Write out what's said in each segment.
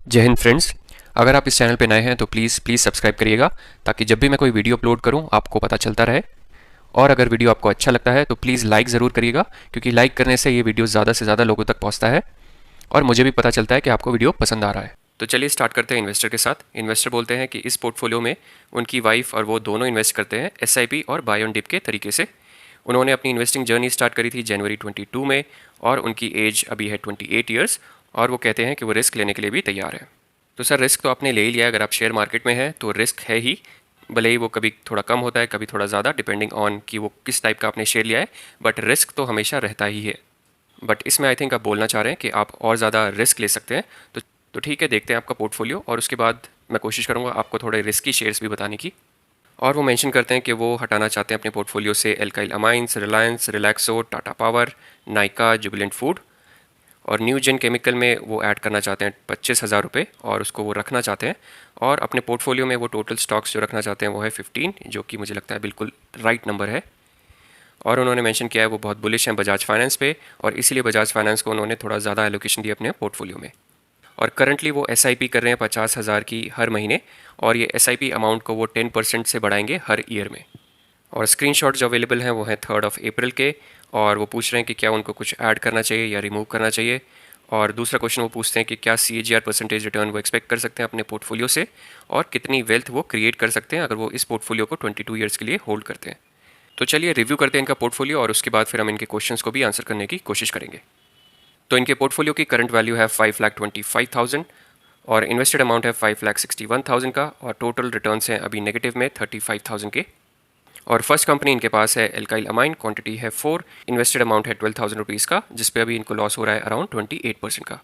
जय हिंद फ्रेंड्स। अगर आप इस चैनल पे नए हैं तो प्लीज़ सब्सक्राइब करिएगा ताकि जब भी मैं कोई वीडियो अपलोड करूं आपको पता चलता रहे। और अगर वीडियो आपको अच्छा लगता है तो प्लीज़ लाइक ज़रूर करिएगा, क्योंकि लाइक करने से ये वीडियो ज़्यादा से ज़्यादा लोगों तक पहुंचता है और मुझे भी पता चलता है कि आपको वीडियो पसंद आ रहा है। तो चलिए स्टार्ट करते हैं इन्वेस्टर के साथ। इन्वेस्टर बोलते हैं कि इस पोर्टफोलियो में उनकी वाइफ और वो दोनों इन्वेस्ट करते हैं SIP और बाय ऑन डिप के तरीके से। उन्होंने अपनी इन्वेस्टिंग जर्नी स्टार्ट करी थी जनवरी 22 में और उनकी एज अभी है 28 ईयर्स और वो कहते हैं कि वो रिस्क लेने के लिए भी तैयार है। तो सर, रिस्क तो आपने ले ही लिया है। अगर आप शेयर मार्केट में हैं तो रिस्क है ही, भले ही वो कभी थोड़ा कम होता है कभी थोड़ा ज़्यादा, डिपेंडिंग ऑन कि वो किस टाइप का आपने शेयर लिया है, बट रिस्क तो हमेशा रहता ही है। बट इसमें आई थिंक आप बोलना चाह रहे हैं कि आप और ज़्यादा रिस्क ले सकते हैं। तो ठीक है, देखते हैं आपका पोर्टफोलियो और उसके बाद मैं कोशिश करूँगा आपको थोड़े रिस्की शेयर्स भी बताने की। और वो मेंशन करते हैं कि वो हटाना चाहते हैं अपने पोर्टफोलियो से alkyl amines, Reliance, Relaxo, Tata power, Nykaa, Jubilant food और न्यू जेन केमिकल में वो ऐड करना चाहते हैं 25,000 रुपये और उसको वो रखना चाहते हैं। और अपने पोर्टफोलियो में वो टोटल स्टॉक्स जो रखना चाहते हैं वो है 15, जो कि मुझे लगता है बिल्कुल राइट नंबर है। और उन्होंने मेंशन किया है वो बहुत बुलिश हैं बजाज फाइनेंस पे और इसीलिए बजाज फाइनेंस को उन्होंने थोड़ा ज़्यादा एलोकेशन दी अपने पोर्टफोलियो में। और करंटली वो SIP कर रहे हैं 50,000 की हर महीने और ये SIP अमाउंट को वो 10% से बढ़ाएंगे हर ईयर में। और स्क्रीनशॉट जो अवेलेबल हैं वो हैं 3 अप्रैल के और वो पूछ रहे हैं कि क्या उनको कुछ ऐड करना चाहिए या रिमूव करना चाहिए। और दूसरा क्वेश्चन वो पूछते हैं कि क्या CAGR परसेंटेज रिटर्न वो एक्सपेक्ट कर सकते हैं अपने पोर्टफोलियो से और कितनी वेल्थ वो क्रिएट कर सकते हैं अगर वो इस पोर्टफोलियो को 22 ईयर्स के लिए होल्ड करते हैं। तो चलिए रिव्यू करते हैं इनका पोर्टफोलियो और उसके बाद फिर हम इनके क्वेश्चंस को भी आंसर करने की कोशिश करेंगे। तो इनके पोर्टफोलियो की करंट वैल्यू है 5,25,000 और इन्वेस्टेड अमाउंट है 5,61,000 का और टोटल रिटर्न्स हैं अभी नेगेटिव में 35,000 के। और फर्स्ट कंपनी इनके पास है एल्काइल अमाइन, क्वांटिटी है 4, इन्वेस्टेड अमाउंट है 12,000 रुपीज़ का, जिस पे अभी इनको लॉस हो रहा है अराउंड 28% का।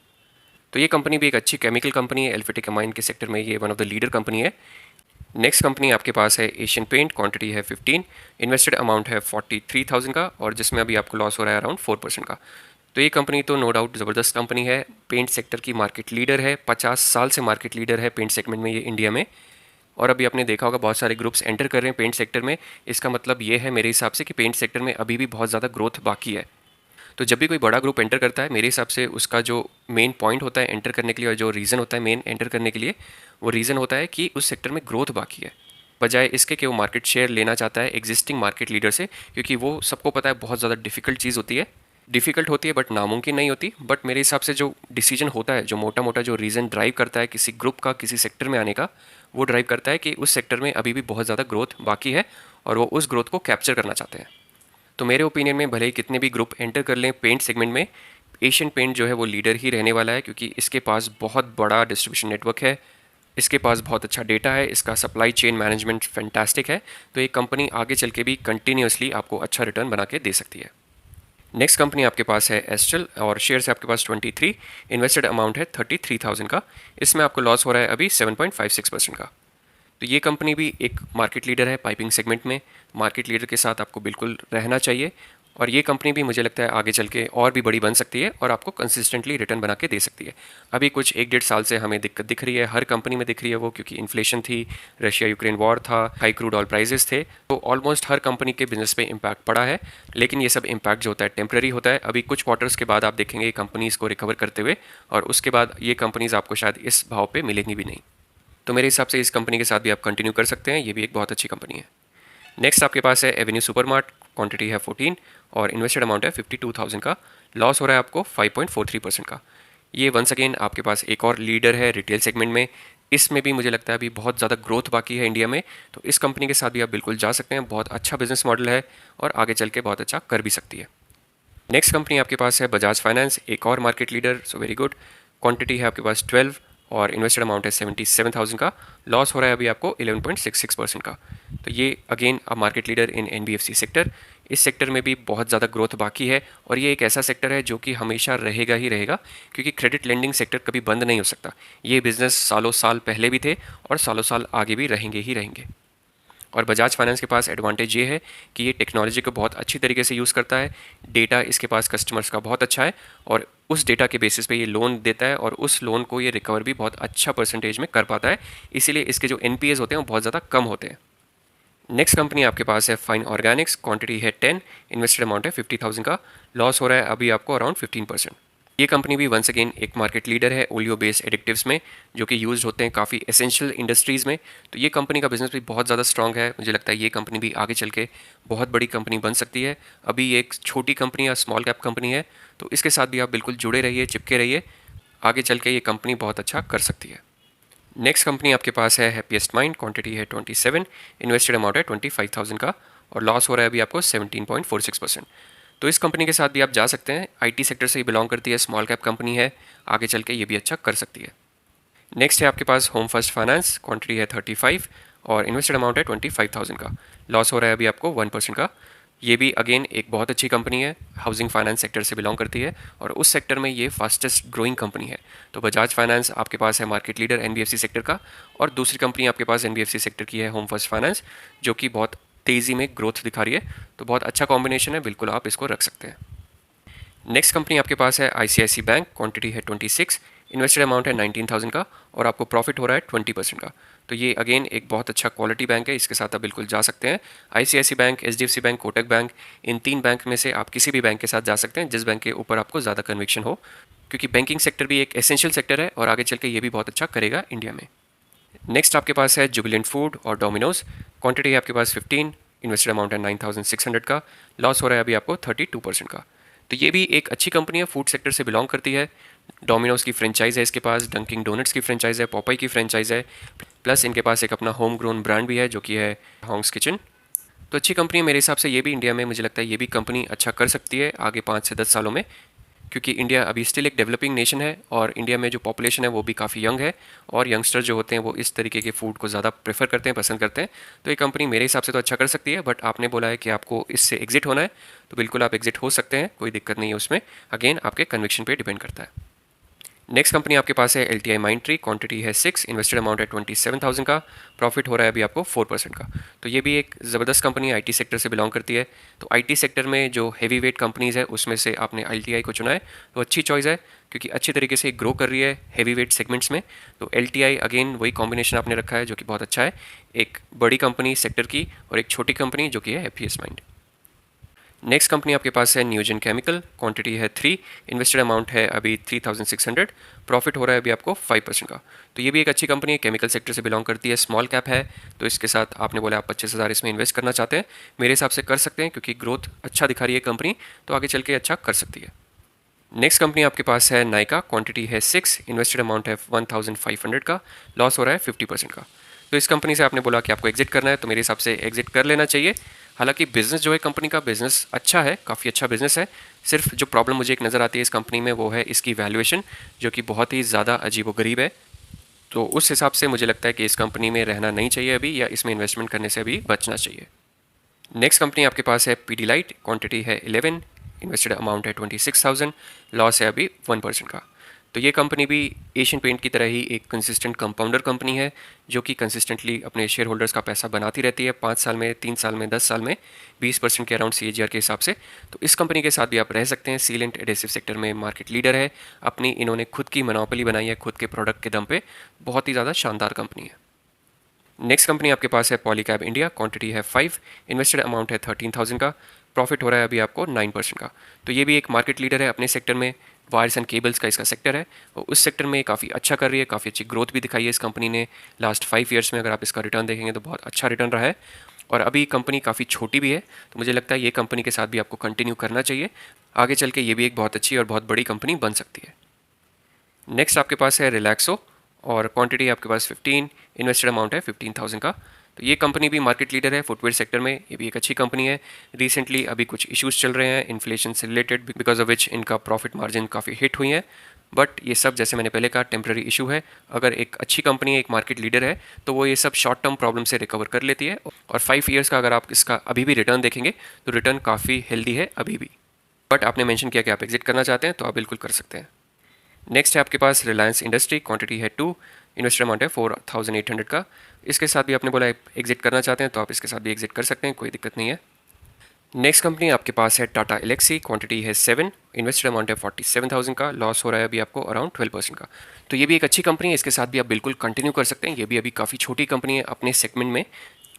तो ये कंपनी भी एक अच्छी केमिकल कंपनी है, एल्फेटिक अमाइन के सेक्टर में ये one of the leader company है। नेक्स्ट कंपनी आपके पास है एशियन पेंट, क्वांटिटी है 15, इन्वेस्टेड अमाउंट है 43,000 का और जिसमें अभी आपको लॉस हो रहा है अराउंड 4% का। तो ये कंपनी तो नो डाउट ज़बरदस्त कंपनी है, पेंट सेक्टर की मार्केट लीडर है, 50 साल से मार्केट लीडर है पेंट सेगमेंट में ये इंडिया में। और अभी आपने देखा होगा बहुत सारे ग्रुप्स एंटर कर रहे हैं पेंट सेक्टर में। इसका मतलब ये है मेरे हिसाब से कि पेंट सेक्टर में अभी भी बहुत ज़्यादा ग्रोथ बाकी है। तो जब भी कोई बड़ा ग्रुप एंटर करता है मेरे हिसाब से उसका जो मेन पॉइंट होता है एंटर करने के लिए और जो रीज़न होता है मेन एंटर करने के लिए, वो रीज़न होता है कि उस सेक्टर में ग्रोथ बाकी है, बजाय इसके कि वो मार्केट शेयर लेना चाहता है एग्जिस्टिंग मार्केट लीडर से, क्योंकि वो सबको पता है बहुत ज़्यादा डिफिकल्ट चीज़ होती है। डिफ़िकल्ट होती है बट नामुमकिन नहीं होती। बट मेरे हिसाब से जो डिसीजन होता है, जो मोटा मोटा जो रीज़न ड्राइव करता है किसी ग्रुप का किसी सेक्टर में आने का, वो ड्राइव करता है कि उस सेक्टर में अभी भी बहुत ज़्यादा ग्रोथ बाकी है और वो उस ग्रोथ को कैप्चर करना चाहते हैं। तो मेरे ओपिनियन में भले ही कितने भी ग्रुप एंटर कर लें पेंट सेगमेंट में, एशियन पेंट जो है वो लीडर ही रहने वाला है, क्योंकि इसके पास बहुत बड़ा डिस्ट्रीब्यूशन नेटवर्क है, इसके पास बहुत अच्छा डेटा है, इसका सप्लाई चेन मैनेजमेंट फैंटास्टिक है। तो ये कंपनी आगे चल के भी कंटिन्यूसली आपको अच्छा रिटर्न बना के दे सकती है। नेक्स्ट कंपनी आपके पास है एस्ट्रल और शेयर्स है आपके पास 23, इन्वेस्टेड अमाउंट है 33,000 का, इसमें आपको लॉस हो रहा है अभी 7.56% का। तो ये कंपनी भी एक मार्केट लीडर है पाइपिंग सेगमेंट में, मार्केट लीडर के साथ आपको बिल्कुल रहना चाहिए और ये कंपनी भी मुझे लगता है आगे चल के और भी बड़ी बन सकती है और आपको कंसिस्टेंटली रिटर्न बना के दे सकती है। अभी कुछ 1-1.5 साल से हमें दिक्कत दिख रही है, हर कंपनी में दिख रही है वो, क्योंकि इन्फ्लेशन थी, रशिया यूक्रेन वॉर था, हाई क्रूड ऑयल प्राइजेस थे, तो ऑलमोस्ट हर कंपनी के बिजनेस पे इम्पैक्ट पड़ा है। लेकिन ये सब इम्पैक्ट जो होता है टेम्प्रेरी होता है। अभी कुछ क्वार्टर्स के बाद आप देखेंगे कंपनीज़ को रिकवर करते हुए और उसके बाद ये कंपनीज़ आपको शायद इस भाव पर मिलेंगी भी नहीं। तो मेरे हिसाब से इस कंपनी के साथ भी आप कंटिन्यू कर सकते हैं, ये भी एक बहुत अच्छी कंपनी है। नेक्स्ट आपके पास है एवेन्यू सुपरमार्ट, क्वांटिटी है 14 और इन्वेस्टेड अमाउंट है 52,000 का, लॉस हो रहा है आपको 5.43% का। ये वंस अगेन आपके पास एक और लीडर है रिटेल सेगमेंट में, इसमें भी मुझे लगता है अभी बहुत ज़्यादा ग्रोथ बाकी है इंडिया में, तो इस कंपनी के साथ भी आप बिल्कुल जा सकते हैं। बहुत अच्छा बिजनेस मॉडल है और आगे चल के बहुत अच्छा कर भी सकती है। नेक्स्ट कंपनी आपके पास है बजाज फाइनेंस, एक और market leader, so very good. Quantity है आपके पास 12 और इन्वेस्टेड अमाउंट है 77,000 का, लॉस हो रहा है अभी आपको 11.66% का। तो ये again a market leader in NBFC sector. इस सेक्टर में भी बहुत ज़्यादा ग्रोथ बाकी है और ये एक ऐसा सेक्टर है जो कि हमेशा रहेगा ही रहेगा, क्योंकि क्रेडिट लेंडिंग सेक्टर कभी बंद नहीं हो सकता। ये बिज़नेस सालों साल पहले भी थे और सालों साल आगे भी रहेंगे ही रहेंगे। और बजाज फाइनेंस के पास एडवांटेज ये है कि ये टेक्नोलॉजी को बहुत अच्छी तरीके से यूज़ करता है, डेटा इसके पास कस्टमर्स का बहुत अच्छा है और उस डेटा के बेसिस पे ये लोन देता है और उस लोन को ये रिकवर भी बहुत अच्छा परसेंटेज में कर पाता है, इसीलिए इसके जो NPAs होते हैं वो बहुत ज़्यादा कम होते हैं। नेक्स्ट कंपनी आपके पास है फाइन ऑर्गेनिक्स, क्वांटिटी है 10, इन्वेस्टेड अमाउंट है 50,000 का, लॉस हो रहा है अभी आपको अराउंड 15%। ये कंपनी भी वंस अगेन एक मार्केट लीडर है ओलियो बेस्ड एडिक्टिव्स में, जो कि यूज्ड होते हैं काफ़ी एसेंशियल इंडस्ट्रीज़ में। तो ये कंपनी का बिजनेस भी बहुत ज़्यादा स्ट्रांग है। मुझे लगता है ये कंपनी भी आगे चल के बहुत बड़ी कंपनी बन सकती है। अभी ये एक छोटी कंपनी या स्मॉल कैप कंपनी है, तो इसके साथ भी आप बिल्कुल जुड़े रहिए, चिपके रहिए। आगे चल के ये कंपनी बहुत अच्छा कर सकती है। नेक्स्ट कंपनी आपके पास है हैप्पीएस्ट माइंड, क्वांटिटी है 27, इन्वेस्टेड अमाउंट है 25,000 का, और लॉस हो रहा है अभी आपको 17.46%। तो इस कंपनी के साथ भी आप जा सकते हैं। आईटी सेक्टर से ही बिलोंग करती है, स्मॉल कैप कंपनी है, आगे चल के ये भी अच्छा कर सकती है। नेक्स्ट है आपके पास होम फर्स्ट फाइनेंस, क्वांटिटी है 35 और इन्वेस्टेड अमाउंट है 25,000 का, लॉस हो रहा है अभी आपको 1% का। ये भी अगेन एक बहुत अच्छी कंपनी है, हाउसिंग फाइनेंस सेक्टर से बिलोंग करती है और उस सेक्टर में ये फास्टेस्ट ग्रोइंग कंपनी है। तो बजाज फाइनेंस आपके पास है मार्केट लीडर एनबीएफसी सेक्टर का, और दूसरी कंपनी आपके पास एनबीएफसी सेक्टर की है होम फर्स्ट फाइनेंस, जो कि बहुत तेज़ी में ग्रोथ दिखा रही है। तो बहुत अच्छा कॉम्बिनेशन है, बिल्कुल आप इसको रख सकते हैं। नेक्स्ट कंपनी आपके पास है आईसीआईसी बैंक, क्वांटिटी है 26, इन्वेस्टेड अमाउंट है 19,000 का, और आपको प्रॉफिट हो रहा है 20% का। तो ये अगेन एक बहुत अच्छा क्वालिटी बैंक है, इसके साथ आप बिल्कुल जा सकते हैं। ICICI bank, HDFC bank, Kotak bank, इन 3 बैंक में से आप किसी भी बैंक के साथ जा सकते हैं जिस बैंक के ऊपर आपको ज़्यादा कन्विक्शन हो, क्योंकि बैंकिंग सेक्टर भी एक एसेंशियल सेक्टर है और आगे चल के ये भी बहुत अच्छा करेगा इंडिया में। नेक्स्ट आपके पास है जुबिलेंट फूड और डोमिनोज, क्वांटिटी है आपके पास 15, इन्वेस्टेड अमाउंट है 9,600 का, लॉस हो रहा है अभी आपको 32% का। तो ये भी एक अच्छी कंपनी है, फूड सेक्टर से बिलोंग करती है। डोमिनोज की फ्रेंचाइज है इसके पास, डंकिंग डोनट्स की फ्रेंचाइज है, पॉपाई की फ्रेंचाइज है, प्लस इनके पास एक अपना होम ग्रोन ब्रांड भी है जो कि है हॉन्ग्स किचन। तो अच्छी कंपनी है मेरे हिसाब से। ये भी इंडिया में मुझे लगता है ये भी कंपनी अच्छा कर सकती है आगे 5 से 10 सालों में, क्योंकि इंडिया अभी स्टिल एक डेवलपिंग नेशन है और इंडिया में जो पॉपुलेशन है वो भी काफ़ी यंग है, और यंगस्टर जो होते हैं वो इस तरीके के फूड को ज़्यादा प्रेफर करते हैं, पसंद करते हैं। तो ये कंपनी मेरे हिसाब से तो अच्छा कर सकती है, बट आपने बोला है कि आपको इससे एग्जिट होना है, तो बिल्कुल आप एग्जिट हो सकते हैं, कोई दिक्कत नहीं है उसमें। अगेन आपके कन्विक्शन पे डिपेंड करता है। नेक्स्ट कंपनी आपके पास है L T I mind tree, quantity है 6, इन्वेस्टेड अमाउंट है 27,000 का, प्रॉफिट हो रहा है अभी आपको 4% का। तो ये भी एक ज़बरदस्त कंपनी है, आईटी सेक्टर से बिलोंग करती है। तो आईटी सेक्टर में जो हैवी वेट कंपनीज़ है उसमें से आपने एल टी आई को चुना है, तो अच्छी चॉइस है, क्योंकि अच्छी तरीके से ग्रो कर रही है हैवी वेट सेगमेंट्स में। तो एल टी आई अगेन वही कॉम्बिनेशन आपने रखा है जो कि बहुत अच्छा है, एक बड़ी कंपनी सेक्टर की और एक छोटी कंपनी जो कि है हैप्पीएस्ट माइंड। नेक्स्ट कंपनी आपके पास है न्यूजन केमिकल, क्वांटिटी है 3, इन्वेस्टेड अमाउंट है अभी 3,600, प्रॉफिट हो रहा है अभी आपको 5% का। तो ये भी एक अच्छी कंपनी है, केमिकल सेक्टर से बिलोंग करती है, स्मॉल कैप है। तो इसके साथ आपने बोला आप 25,000 इसमें इन्वेस्ट करना चाहते हैं, मेरे हिसाब से कर सकते हैं, क्योंकि ग्रोथ अच्छा दिखा रही है कंपनी, तो आगे चल के अच्छा कर सकती है। नेक्स्ट कंपनी आपके पास है नाइका, क्वांटिटी है 6, इन्वेस्टेड अमाउंट है 1,500 का, लॉस हो रहा है 50% का। तो इस कंपनी से आपने बोला कि आपको एग्जिट करना है, तो मेरे हिसाब से एग्जिट कर लेना चाहिए। हालांकि बिजनेस जो है कंपनी का, बिजनेस अच्छा है, काफ़ी अच्छा बिजनेस है। सिर्फ जो प्रॉब्लम मुझे एक नज़र आती है इस कंपनी में वो है इसकी वैल्यूएशन, जो कि बहुत ही ज़्यादा अजीबोगरीब है। तो उस हिसाब से मुझे लगता है कि इस कंपनी में रहना नहीं चाहिए अभी, या इसमें इन्वेस्टमेंट करने से अभी बचना चाहिए। नेक्स्ट कंपनी आपके पास है पीडीलाइट, क्वांटिटी है 11, इन्वेस्टेड अमाउंट है 26,000, लॉस है अभी 1% का। तो ये कंपनी भी एशियन पेंट की तरह ही एक कंसिस्टेंट कंपाउंडर कंपनी है, जो कि कंसिस्टेंटली अपने शेयर होल्डर्स का पैसा बनाती रहती है, 5 साल में, 3 साल में, 10 साल में 20% के अराउंड CAGR के हिसाब से। तो इस कंपनी के साथ भी आप रह सकते हैं। सीलेंट एडेसिव सेक्टर में मार्केट लीडर है, अपनी इन्होंने खुद की मोनोपोली बनाई है खुद के प्रोडक्ट के दम पे, बहुत ही ज़्यादा शानदार कंपनी है। नेक्स्ट कंपनी आपके पास है पॉलीकैब इंडिया, क्वांटिटी है 5, इन्वेस्टेड अमाउंट है 13,000 का, प्रॉफिट हो रहा है अभी आपको 9% का। तो ये भी एक मार्केट लीडर है अपने सेक्टर में, वायर्स एंड केबल्स का इसका सेक्टर है, और उस सेक्टर में काफ़ी अच्छा कर रही है, काफ़ी अच्छी ग्रोथ भी दिखाई है इस कंपनी ने लास्ट 5 ईयर्स में। अगर आप इसका रिटर्न देखेंगे तो बहुत अच्छा रिटर्न रहा है, और अभी कंपनी काफ़ी छोटी भी है, तो मुझे लगता है ये कंपनी के साथ भी आपको कंटिन्यू करना चाहिए। आगे चल के ये भी एक बहुत अच्छी और बहुत बड़ी कंपनी बन सकती है। नेक्स्ट आपके पास है रिलैक्सो, और क्वांटिटी आपके पास 15, इन्वेस्टेड अमाउंट है 15,000 का। तो ये कंपनी भी मार्केट लीडर है फुटवेयर सेक्टर में, ये भी एक अच्छी कंपनी है। रिसेंटली अभी कुछ इश्यूज चल रहे हैं इन्फ्लेशन से रिलेटेड, बिकॉज ऑफ विच इनका प्रॉफिट मार्जिन काफ़ी हिट हुई है, बट ये सब जैसे मैंने पहले कहा टेम्प्रेरी इशू है। अगर एक अच्छी कंपनी है, एक मार्केट लीडर है, तो वो ये सब शॉर्ट टर्म प्रॉब्लम से रिकवर कर लेती है, और 5 ईयर्स का अगर आप इसका अभी भी रिटर्न देखेंगे तो रिटर्न काफ़ी हेल्दी है अभी भी। बट आपने मेंशन किया कि आप एग्जिट करना चाहते हैं, तो आप बिल्कुल कर सकते हैं। नेक्स्ट है आपके पास रिलायंस इंडस्ट्री, क्वांटिटी है 2, इन्वेस्टर अमाउंट है 4,800 का। इसके साथ भी आपने बोला एग्जिट करना चाहते हैं, तो आप इसके साथ भी एग्जिट कर सकते हैं, कोई दिक्कत नहीं है। नेक्स्ट कंपनी आपके पास है टाटा एलेक्सी, क्वांटिटी है 7, इन्वेस्टेड अमाउंट है 47,000 का, लॉस हो रहा है अभी आपको अराउंड 12% का। तो ये भी एक अच्छी कंपनी है, इसके साथ भी आप बिल्कुल कंटिन्यू कर सकते हैं। ये भी अभी काफ़ी छोटी कंपनी है अपने सेगमेंट में,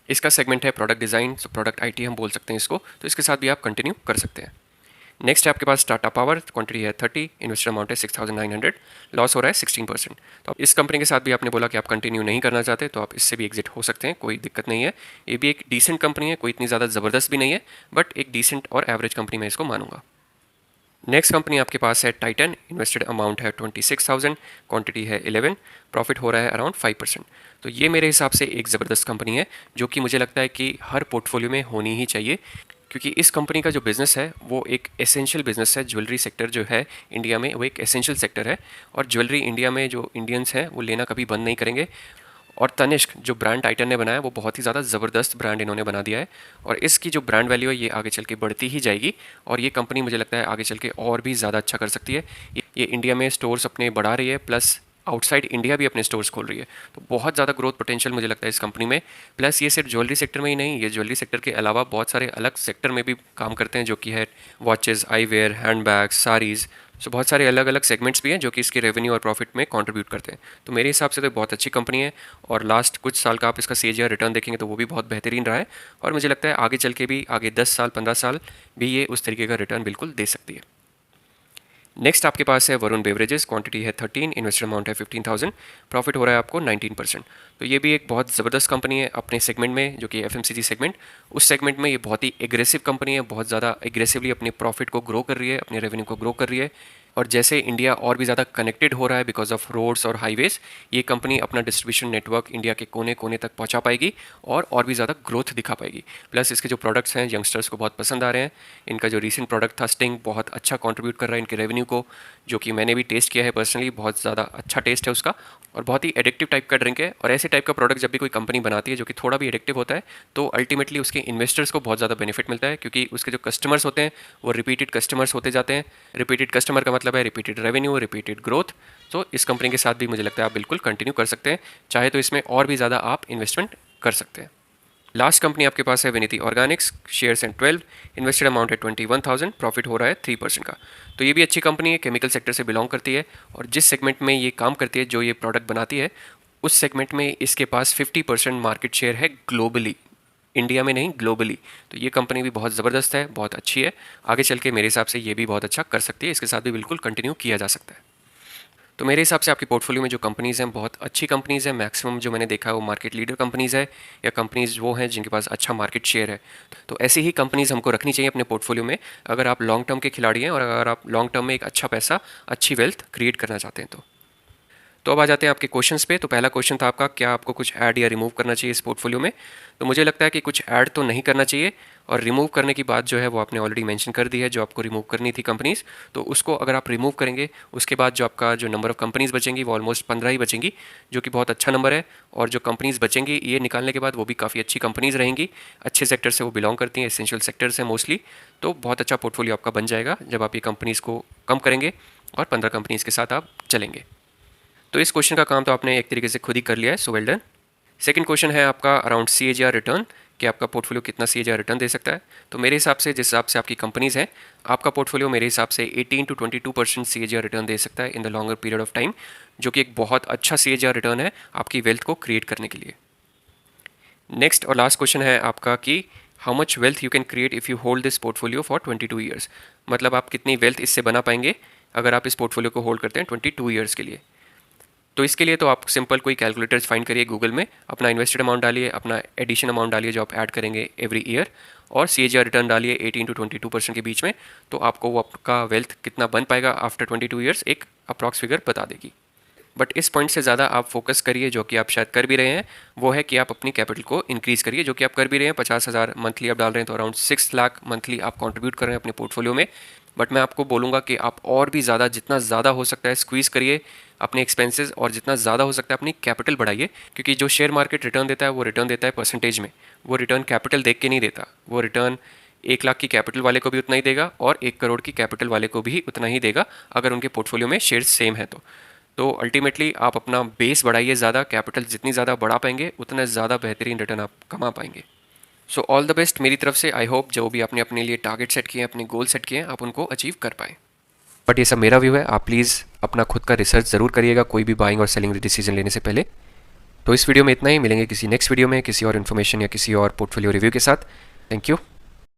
इसका सेगमेंट है product design, so product IT हम बोल सकते हैं इसको, तो इसके साथ भी आप कंटिन्यू कर सकते हैं। नेक्स्ट है आपके पास टाटा पावर, क्वांटिटी है 30, इन्वेस्टेड अमाउंट है 6,900, लॉस हो रहा है 16%। तो इस कंपनी के साथ भी आपने बोला कि आप कंटिन्यू नहीं करना चाहते, तो आप इससे भी एग्जिट हो सकते हैं, कोई दिक्कत नहीं है। ये भी एक डिसेंट कंपनी है, कोई इतनी ज़्यादा ज़बरदस्त भी नहीं है, बट एक डिसेंट और एवरेज कंपनी मैं इसको मानूंगा। नेक्स्ट कंपनी आपके पास है टाइटन, इन्वेस्टेड अमाउंट है 26,000, क्वांटिटी है 11, प्रॉफिट हो रहा है अराउंड 5%। तो ये मेरे हिसाब से एक ज़बरदस्त कंपनी है जो कि मुझे लगता है कि हर पोर्टफोलियो में होनी ही चाहिए, क्योंकि इस कंपनी का जो बिज़नेस है वो एक एसेंशियल बिज़नेस है। ज्वेलरी सेक्टर जो है इंडिया में वो एक एसेंशियल सेक्टर है, और ज्वेलरी इंडिया में जो इंडियंस हैं वो लेना कभी बंद नहीं करेंगे। और तनिष्क जो ब्रांड टाइटन ने बनाया वो बहुत ही ज़्यादा ज़बरदस्त ब्रांड इन्होंने बना दिया है, और इसकी जो ब्रांड वैल्यू है ये आगे चल के बढ़ती ही जाएगी, और ये कंपनी मुझे लगता है आगे चल के और भी ज़्यादा अच्छा कर सकती है। ये इंडिया में स्टोर्स अपने बढ़ा रही है, प्लस आउटसाइड इंडिया भी अपने स्टोर्स खोल रही है, तो बहुत ज़्यादा ग्रोथ पोटेंशियल मुझे लगता है इस कंपनी में। प्लस ये सिर्फ ज्वेलरी सेक्टर में ही नहीं, ये ज्वेलरी सेक्टर के अलावा बहुत सारे अलग सेक्टर में भी काम करते हैं, जो कि है वॉचेज़, आईवेयर, हैंडबैग्स, साड़ीज़। सो बहुत सारे अलग अलग सेगमेंट्स भी हैं जो कि इसके रेवेन्यू और प्रॉफिट में कंट्रीब्यूट करते हैं। तो मेरे हिसाब से तो बहुत अच्छी कंपनी है, और लास्ट कुछ साल का आप इसका CAGR रिटर्न देखेंगे तो वो भी बहुत बेहतरीन रहा है, और मुझे लगता है आगे चल के भी आगे 10 साल 15 साल भी ये उस तरीके का रिटर्न बिल्कुल दे सकती है। नेक्स्ट आपके पास है वरुण बेवरेजेस, क्वांटिटी है 13, इन्वेस्टेड अमाउंट है 15,000, प्रॉफिट हो रहा है आपको 19%। तो ये भी एक बहुत ज़बरदस्त कंपनी है अपने सेगमेंट में, जो कि FMCG सेगमेंट। उस सेगमेंट में ये बहुत ही एग्रेसिव कंपनी है, बहुत ज़्यादा एग्रेसिवली अपने प्रॉफिट को ग्रो कर रही है, अपने रेवेन्यू को ग्रो कर रही है। और जैसे इंडिया और भी ज़्यादा कनेक्टेड हो रहा है बिकॉज ऑफ रोड्स और हाईवेज़, ये कंपनी अपना डिस्ट्रीब्यूशन नेटवर्क इंडिया के कोने कोने तक पहुंचा पाएगी, और भी ज़्यादा ग्रोथ दिखा पाएगी। प्लस इसके जो प्रोडक्ट्स हैं यंगस्टर्स को बहुत पसंद आ रहे हैं। इनका जो रीसेंट प्रोडक्ट था स्टिंग, बहुत अच्छा कंट्रीब्यूट कर रहा है इनके रेवेन्यू को, जो कि मैंने भी टेस्ट किया है पर्सनली, बहुत ज़्यादा अच्छा टेस्ट है उसका, और बहुत ही एडिक्टिव टाइप का ड्रिंक है। और ऐसे टाइप का प्रोडक्ट जब भी कोई कंपनी बनाती है जो कि थोड़ा भी एडिक्टिव होता है, तो अल्टीमेटली उसके इन्वेस्टर्स को बहुत ज़्यादा बेनिफिट मिलता है, क्योंकि उसके जो कस्टमर्स होते हैं वो रिपीटेड कस्टमर्स होते जाते हैं। रिपीटेड कस्टमर का मतलब है रिपीटेड रेवेन्यू, रिपीटेड ग्रोथ। तो इस कंपनी के साथ भी मुझे लगता है आप बिल्कुल कंटिन्यू कर सकते हैं, चाहे तो इसमें और भी ज़्यादा आप इन्वेस्टमेंट कर सकते हैं। लास्ट कंपनी आपके पास है विनीति ऑर्गेनिक्स, शेयर्स हैं 12, इन्वेस्टेड अमाउंट है 21,000, प्रॉफिट हो रहा है 3% का। तो ये भी अच्छी कंपनी है, केमिकल सेक्टर से बिलोंग करती है, और जिस सेगमेंट में ये काम करती है, जो ये प्रोडक्ट बनाती है, उस सेगमेंट में इसके पास 50% मार्केट शेयर है ग्लोबली, इंडिया में नहीं ग्लोबली। तो ये कंपनी भी बहुत ज़बरदस्त है, बहुत अच्छी है, आगे चल के मेरे हिसाब से ये भी बहुत अच्छा कर सकती है, इसके साथ भी बिल्कुल कंटिन्यू किया जा सकता है। तो मेरे हिसाब से आपके पोर्टफोलियो में जो कंपनीज़ हैं बहुत अच्छी कंपनीज़ हैं, मैक्सिमम जो मैंने देखा है वो मार्केट लीडर कंपनीज़ है, या कंपनीज़ वो हैं जिनके पास अच्छा मार्केट शेयर है। तो ऐसी ही कंपनीज़ हमको रखनी चाहिए अपने पोर्टफोलियो में, अगर आप लॉन्ग टर्म के खिलाड़ी हैं और अगर आप लॉन्ग टर्म में एक अच्छा पैसा, अच्छी वेल्थ क्रिएट करना चाहते हैं। तो अब आ जाते हैं आपके क्वेश्चंस पे। तो पहला क्वेश्चन था आपका, क्या आपको कुछ ऐड या रिमूव करना चाहिए इस पोर्टफोलियो में? तो मुझे लगता है कि कुछ ऐड तो नहीं करना चाहिए, और रिमूव करने की बात जो है वो आपने ऑलरेडी मेंशन कर दी है, जो आपको रिमूव करनी थी कंपनीज़। तो उसको अगर आप रिमूव करेंगे, उसके बाद जो आपका जो नंबर ऑफ़ कंपनीज़ बचेंगी वो ऑलमोस्ट 15 ही बचेंगी, जो कि बहुत अच्छा नंबर है। और जो कंपनीज़ बचेंगी ये निकालने के बाद वो भी काफ़ी अच्छी कंपनीज़ रहेंगी, अच्छे सेक्टर से वो बिलोंग करती हैं, एसेंशियल सेक्टर से मोस्टली। तो बहुत अच्छा पोर्टफोलियो आपका बन जाएगा जब आप ये कंपनीज़ को कम करेंगे और 15 कंपनीज़ के साथ आप चलेंगे। तो इस क्वेश्चन का काम तो आपने एक तरीके से खुद ही कर लिया है, so well done. Second question है आपका अराउंड CAGR रिटर्न, कि आपका पोर्टफोलियो कितना CAGR रिटर्न दे सकता है। तो मेरे हिसाब से, जिस हिसाब से आपकी कंपनीज़ हैं, आपका पोर्टफोलियो मेरे हिसाब से 18 to 22% CAGR रिटर्न दे सकता है in the longer period of time, जो कि एक बहुत अच्छा CAGR रिटर्न है आपकी वेल्थ को क्रिएट करने के लिए। नेक्स्ट और लास्ट क्वेश्चन है आपका कि how much wealth you can create if you hold this portfolio for 22 years. मतलब आप कितनी वेल्थ इससे बना पाएंगे अगर आप इस पोर्टफोलियो को होल्ड करते हैं 22 ईयर्स के लिए। तो इसके लिए तो आप सिंपल कोई कैलकुलेटर्स फाइंड करिए गूगल में, अपना इन्वेस्टेड अमाउंट डालिए, अपना एडिशन अमाउंट डालिए जो आप ऐड करेंगे एवरी ईयर, और CAGR रिटर्न डालिए 18 to 22% के बीच में। तो आपको वो आपका वेल्थ कितना बन पाएगा आफ्टर 22 ईयर्स एक अप्रॉक्स फिगर बता देगी। बट इस पॉइंट से ज़्यादा आप फोकस करिए, जो कि आप शायद कर भी रहे हैं, वो है कि आप अपनी कैपिटल को इंक्रीज़ करिए, जो कि आप कर भी रहे हैं। 50,000 मंथली आप डाल रहे हैं, तो अराउंड 6 लाख मंथली आप कंट्रीब्यूट कर रहे हैं अपने पोर्टफोलियो में। बट मैं आपको बोलूँगा कि आप और भी ज़्यादा, जितना ज़्यादा हो सकता है स्क्वीज़ करिए अपने एक्सपेंसेस, और जितना ज़्यादा हो सकता है अपनी कैपिटल बढ़ाइए, क्योंकि जो शेयर मार्केट रिटर्न देता है वो रिटर्न देता है परसेंटेज में, वो रिटर्न कैपिटल देख के नहीं देता। वो रिटर्न 1 लाख की कैपिटल वाले को भी उतना ही देगा, और 1 करोड़ की कैपिटल वाले को भी उतना ही देगा, अगर उनके पोर्टफोलियो में शेयर्स सेम है तो अल्टीमेटली आप अपना बेस बढ़ाइए ज़्यादा, कैपिटल जितनी ज़्यादा बढ़ा पाएंगे उतना ज़्यादा बेहतरीन रिटर्न आप कमा पाएंगे। सो ऑल द बेस्ट मेरी तरफ से। आई होप जो भी आपने अपने लिए टारगेट सेट किए हैं, अपने गोल सेट किए हैं, आप उनको अचीव कर पाएँ। बट ये सब मेरा व्यू है, आप प्लीज़ अपना खुद का रिसर्च ज़रूर करिएगा कोई भी बाइंग और सेलिंग डिसीजन लेने से पहले। तो इस वीडियो में इतना ही, मिलेंगे किसी नेक्स्ट वीडियो में किसी और इन्फॉर्मेशन या किसी और पोर्टफोलियो रिव्यू के साथ। Thank you.